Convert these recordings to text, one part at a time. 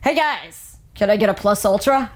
Hey guys, can I get a plus ultra?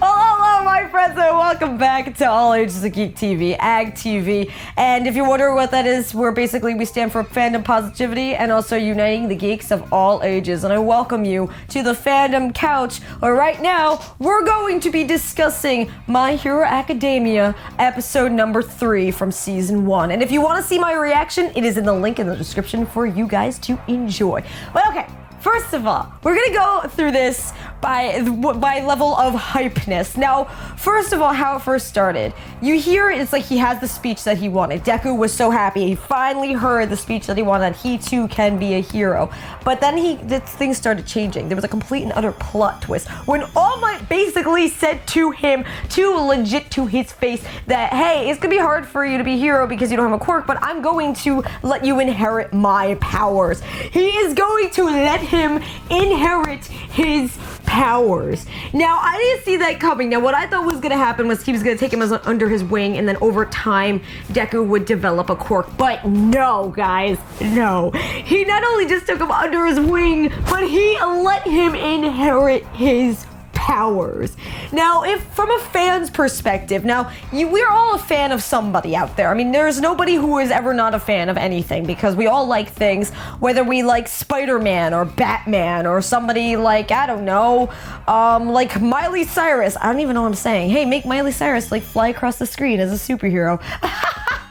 Hello, my friends, and welcome back to All Ages of Geek TV, AG TV. And if you're wondering what that is, we stand for fandom positivity and also uniting the geeks of all ages. And I welcome you to the fandom couch, where right now we're going to be discussing My Hero Academia episode number 3 from season 1. And if you want to see my reaction, it is in the link in the description for you guys to enjoy. But okay. First of all, we're gonna go through this by level of hypeness. Now, first of all, how it first started. You hear it's like he has the speech that he wanted. Deku was so happy. He finally heard the speech that he wanted. He too can be a hero. But then things started changing. There was a complete and utter plot twist when All Might basically said to him, legit to his face, that, hey, it's gonna be hard for you to be a hero because you don't have a quirk, but I'm going to let you inherit my powers. He is going to let him inherit his powers. Now, I didn't see that coming. Now, what I thought was going to happen was he was going to take him under his wing, and then over time, Deku would develop a quirk. But no, guys, no. He not only just took him under his wing, but he let him inherit his powers. Now, if from a fan's perspective, we're all a fan of somebody out there. I mean, there's nobody who is ever not a fan of anything, because we all like things, whether we like Spider-Man or Batman or somebody like, I don't know, like Miley Cyrus. I don't even know what I'm saying. Hey, make Miley Cyrus like fly across the screen as a superhero.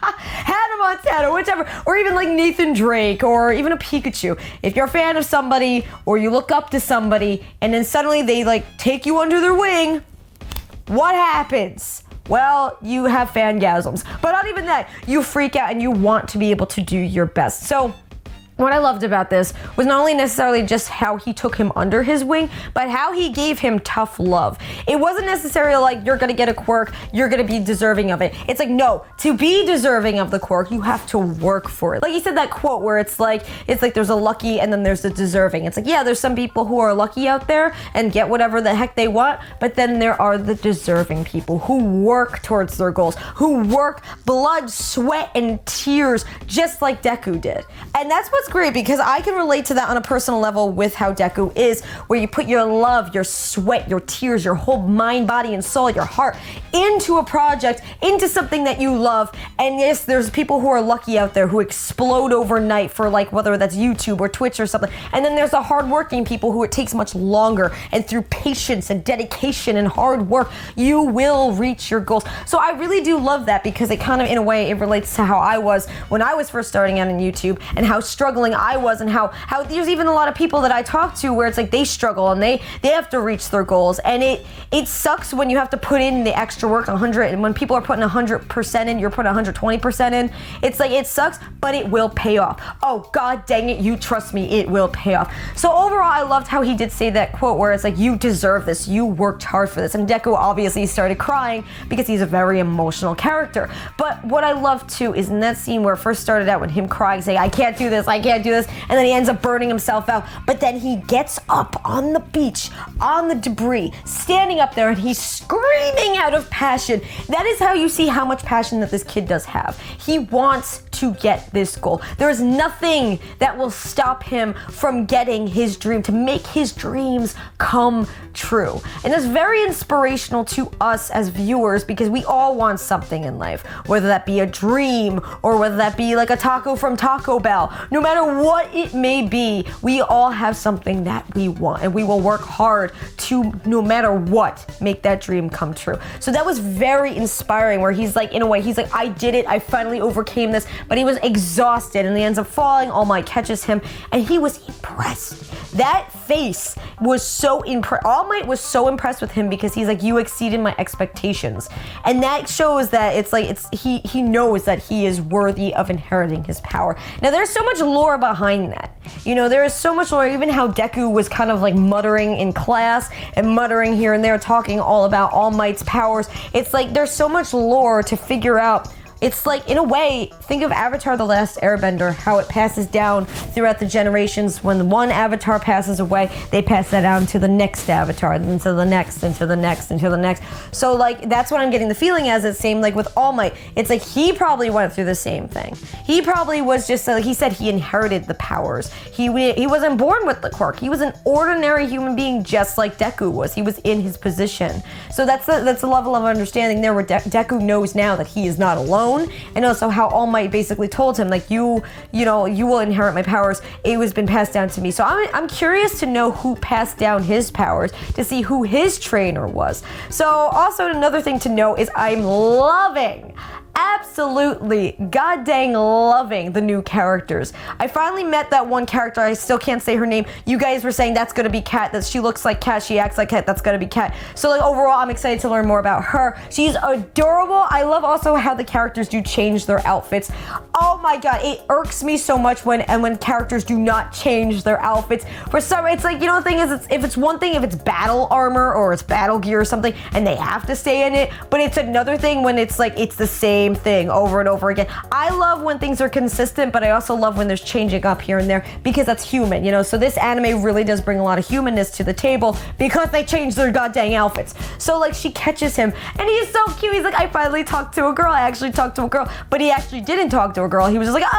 Hannah Montana, whichever, or even like Nathan Drake, or even a Pikachu. If you're a fan of somebody, or you look up to somebody, and then suddenly they like take you under their wing, what happens? Well, you have fangasms. But not even that, you freak out and you want to be able to do your best. So what I loved about this was not only necessarily just how he took him under his wing, but how he gave him tough love. It wasn't necessarily like, you're gonna get a quirk, you're gonna be deserving of it. It's like, no, to be deserving of the quirk, you have to work for it. Like he said that quote where it's like there's a lucky and then there's the deserving. It's like, yeah, there's some people who are lucky out there and get whatever the heck they want, but then there are the deserving people who work towards their goals, who work blood, sweat, and tears, just like Deku did. And that's what's great, because I can relate to that on a personal level with how Deku is, where you put your love, your sweat, your tears, your whole mind, body, and soul, your heart into a project, into something that you love. And yes, there's people who are lucky out there who explode overnight for, like, whether that's YouTube or Twitch or something. And then there's the hardworking people who it takes much longer, and through patience and dedication and hard work, you will reach your goals. So I really do love that, because it kind of, in a way, it relates to how I was when I was first starting out on YouTube, and how struggling I was, and how there's even a lot of people that I talk to where it's like they struggle and they have to reach their goals, and it sucks when you have to put in the extra work 100, and when people are putting 100% in, you're putting 120% in. It's like, it sucks, but it will pay off. Oh, god dang it, you trust me, it will pay off. So overall, I loved how he did say that quote where it's like, you deserve this, you worked hard for this. And Deku obviously started crying because he's a very emotional character. But what I love too is in that scene where it first started out with him crying, saying, I can't do this, do this, and then he ends up burning himself out. But then he gets up on the beach, on the debris, standing up there, and he's screaming out of passion. That is how you see how much passion that this kid does have. He wants to get this goal. There is nothing that will stop him from getting his dream, to make his dreams come true. And that's very inspirational to us as viewers, because we all want something in life, whether that be a dream or whether that be like a taco from Taco Bell. No matter what it may be, we all have something that we want, and we will work hard to, no matter what, make that dream come true. So that was very inspiring, where he's like, in a way, he's like, I did it, I finally overcame this, but he was exhausted, and he ends up falling. All Might catches him, and he was impressed. That face was so impressed. All Might was so impressed with him, because he's like, you exceeded my expectations. And that shows that he knows that he is worthy of inheriting his power. Now, there's so much lore behind that. You know, there is so much lore, even how Deku was kind of like muttering in class and muttering here and there, talking all about All Might's powers. It's like, there's so much lore to figure out it's like, in a way, think of Avatar: The Last Airbender, how it passes down throughout the generations. When one avatar passes away, they pass that down to the next avatar, and to the next, and to the next, and to the next. So like, that's what I'm getting the feeling as. It's same like with All Might. It's like he probably went through the same thing. He probably was just, he said he inherited the powers. He wasn't born with the quirk. He was an ordinary human being just like Deku was. He was in his position. So that's the level of understanding there where Deku knows now that he is not alone, and also how All Might basically told him, like, you will inherit my powers. It was been passed down to me. So I'm curious to know who passed down his powers, to see who his trainer was. So also another thing to know is I'm loving, absolutely god dang loving the new characters. I finally met that one character. I still can't say her name. You guys were saying that's gonna be Kat, that she looks like Kat, she acts like Kat, that's gonna be Kat. So like overall, I'm excited to learn more about her. She's adorable. I love also how the characters do change their outfits. Oh my god, it irks me so much when characters do not change their outfits. For some, it's like, the thing is, if it's one thing if it's battle armor or it's battle gear or something and they have to stay in it, but it's another thing when it's like it's the same thing over and over again. I love when things are consistent, but I also love when there's changing up here and there, because that's human, So this anime really does bring a lot of humanness to the table because they change their goddamn outfits. So like, she catches him and he's so cute. He's like, I finally talked to a girl. I actually talked to a girl, but he actually didn't talk to a girl. He was just like,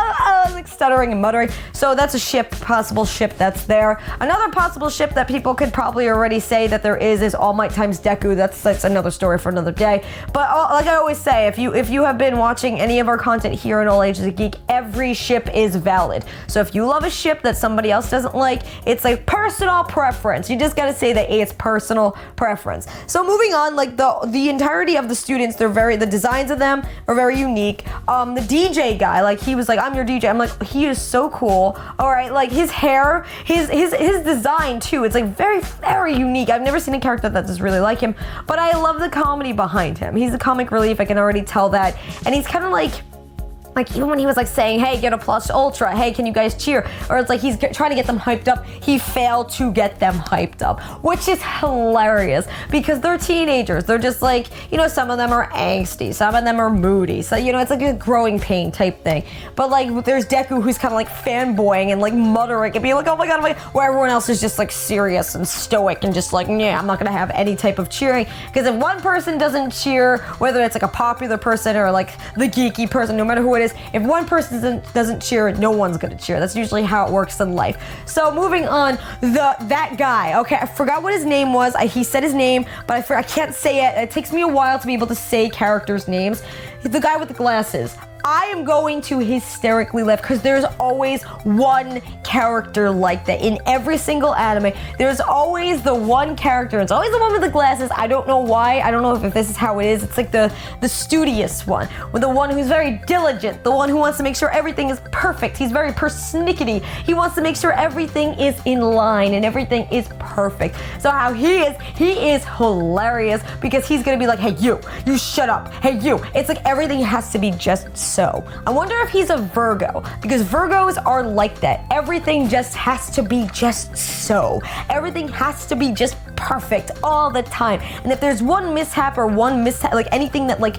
like stuttering and muttering. So that's a possible ship that's there. Another possible ship that people could probably already say that there is All Might times Deku. That's another story for another day. But like I always say, if you have been watching any of our content here in All Ages of Geek, every ship is valid. So if you love a ship that somebody else doesn't like, it's like personal preference. You just gotta say that it's personal preference. So moving on, like the entirety of the students, the designs of them are very unique. The DJ guy, like he was like, I'm your DJ. I'm like, he is so cool. All right, like his hair, his design too. It's like very, very unique. I've never seen a character that is really like him, but I love the comedy behind him. He's a comic relief. I can already tell that. And he's kind of like even when he was like saying, hey, get a plus ultra, hey, can you guys cheer? Or it's like he's trying to get them hyped up. He failed to get them hyped up, which is hilarious because they're teenagers. They're just like, some of them are angsty, some of them are moody. So, it's like a growing pain type thing. But like, there's Deku who's kind of like fanboying and like muttering and being like, oh my god, where everyone else is just like serious and stoic and just like, yeah, I'm not gonna have any type of cheering. Because if one person doesn't cheer, whether it's like a popular person or like the geeky person, no matter who it is, if one person doesn't cheer, no one's gonna cheer. That's usually how it works in life. So moving on, that guy. Okay, I forgot what his name was. He said his name, but I can't say it. It takes me a while to be able to say characters' names. The guy with the glasses. I am going to hysterically laugh because there's always one character like that in every single anime. There's always the one character. It's always the one with the glasses. I don't know why. I don't know if this is how it is. It's like the studious one, with the one who's very diligent, the one who wants to make sure everything is perfect. He's very persnickety. He wants to make sure everything is in line and everything is perfect. So how he is hilarious because he's gonna be like, hey, you shut up. Hey, you. It's like everything has to be just so. I wonder if he's a Virgo, because Virgos are like that. Everything just has to be just so. Everything has to be just perfect all the time. And if there's one mishap or like anything that would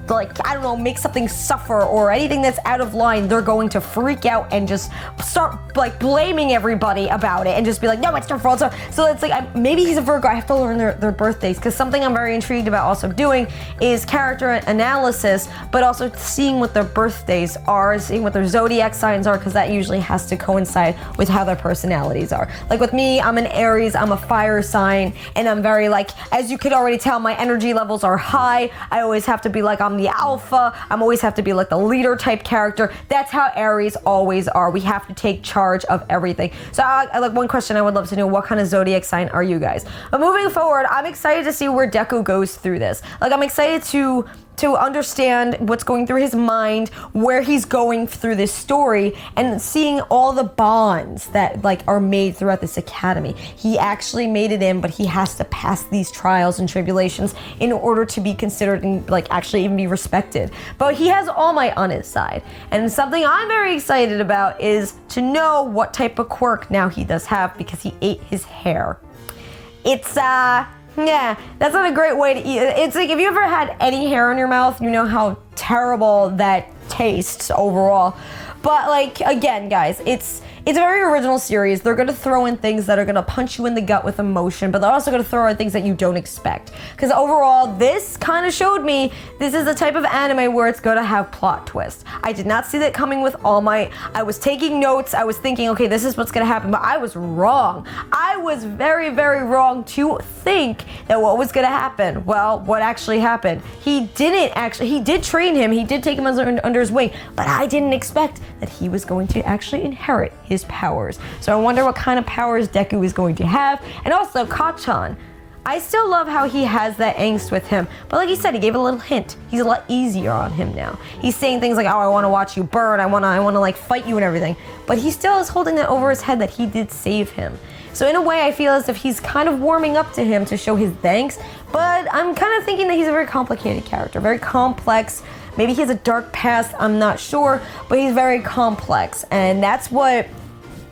I don't know, make something suffer or anything that's out of line, they're going to freak out and just start like blaming everybody about it and just be like, no, it's their fault. So it's like, maybe he's a Virgo. I have to learn their birthdays, because something I'm very intrigued about also doing is character analysis, but also seeing what their birthdays are, seeing what their zodiac signs are, because that usually has to coincide with how their personalities are. Like with me, I'm an Aries, I'm a fire sign, and I'm very like, as you could already tell, my energy levels are high. I always have to be like, I'm the alpha. I'm always have to be like the leader type character. That's how Aries always are. We have to take charge of everything. So I like, one question I would love to know, what kind of zodiac sign are you guys? But moving forward, I'm excited to see where Deku goes through this. Like, I'm excited to understand what's going through his mind, where he's going through this story, and seeing all the bonds that like are made throughout this academy. He actually made it in, but he has to pass these trials and tribulations in order to be considered and like actually even be respected. But he has All Might on his side, and something I'm very excited about is to know what type of quirk now he does have, because he ate his hair. It's Yeah, that's not a great way to eat. It's like if you ever had any hair in your mouth, you know how terrible that tastes overall. But like, again, guys, it's a very original series. They're gonna throw in things that are gonna punch you in the gut with emotion, but they're also gonna throw in things that you don't expect. Because overall, this kind of showed me this is a type of anime where it's gonna have plot twists. I did not see that coming with All Might. I was taking notes. I was thinking, okay, this is what's gonna happen, but I was wrong. I was very, very wrong to think that what was gonna happen. Well, what actually happened? He did train him. He did take him under his wing, but I didn't expect that he was going to actually inherit his powers. So I wonder what kind of powers Deku is going to have. And also Kacchan. I still love how he has that angst with him, but like he said, he gave a little hint. He's a lot easier on him now. He's saying things like, oh, I want to watch you burn, I want to like fight you and everything, but he still is holding that over his head that he did save him. So in a way, I feel as if he's kind of warming up to him to show his thanks, but I'm kind of thinking that he's a very complicated character, very complex. Maybe he has a dark past, I'm not sure, but he's very complex, and that's what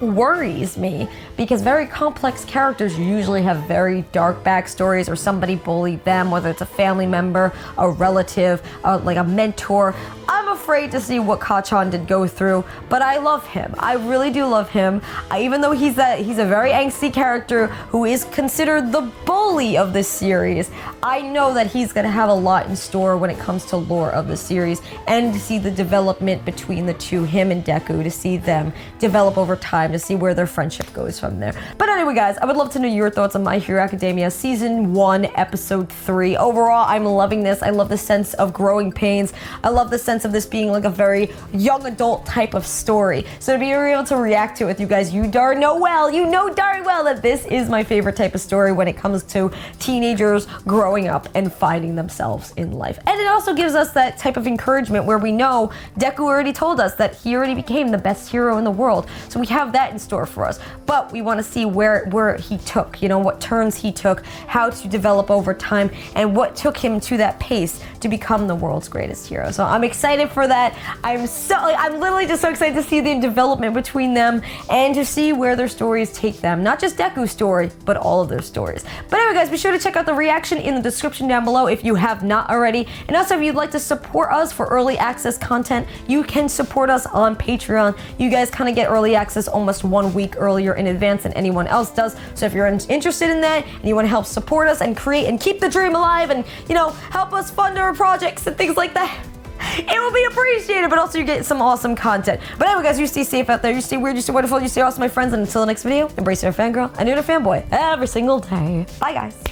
worries me, because very complex characters usually have very dark backstories, or somebody bullied them, whether it's a family member, a relative, like a mentor. I'm afraid to see what Kacchan did go through, but I love him. I really do love him. Even though he's a very angsty character who is considered the bully of this series, I know that he's gonna have a lot in store when it comes to lore of the series, and to see the development between the two, him and Deku, to see them develop over time, to see where their friendship goes from there. But anyway, guys, I would love to know your thoughts on My Hero Academia Season 1, Episode 3. Overall, I'm loving this. I love the sense of growing pains. I love the sense of this being like a very young adult type of story. So to be able to react to it with you guys, you know darn well that this is my favorite type of story when it comes to teenagers growing up and finding themselves in life. And it also gives us that type of encouragement where we know Deku already told us that he already became the best hero in the world. So we have that in store for us. But we want to see where he took, what turns he took, how to develop over time, and what took him to that pace to become the world's greatest hero. So I'm excited for that. I'm literally just so excited to see the development between them and to see where their stories take them. Not just Deku's story, but all of their stories. But anyway, guys, be sure to check out the reaction in the description down below if you have not already. And also, if you'd like to support us for early access content, you can support us on Patreon. You guys kind of get early access almost 1 week earlier in advance than anyone else does. So if you're interested in that and you want to help support us and create and keep the dream alive and, help us fund our projects and things like that, it will be appreciated, but also you get some awesome content. But anyway, guys, you stay safe out there. You stay weird, you stay wonderful, you stay awesome, my friends. And until the next video, embrace your fangirl and your fanboy every single day. Bye, guys.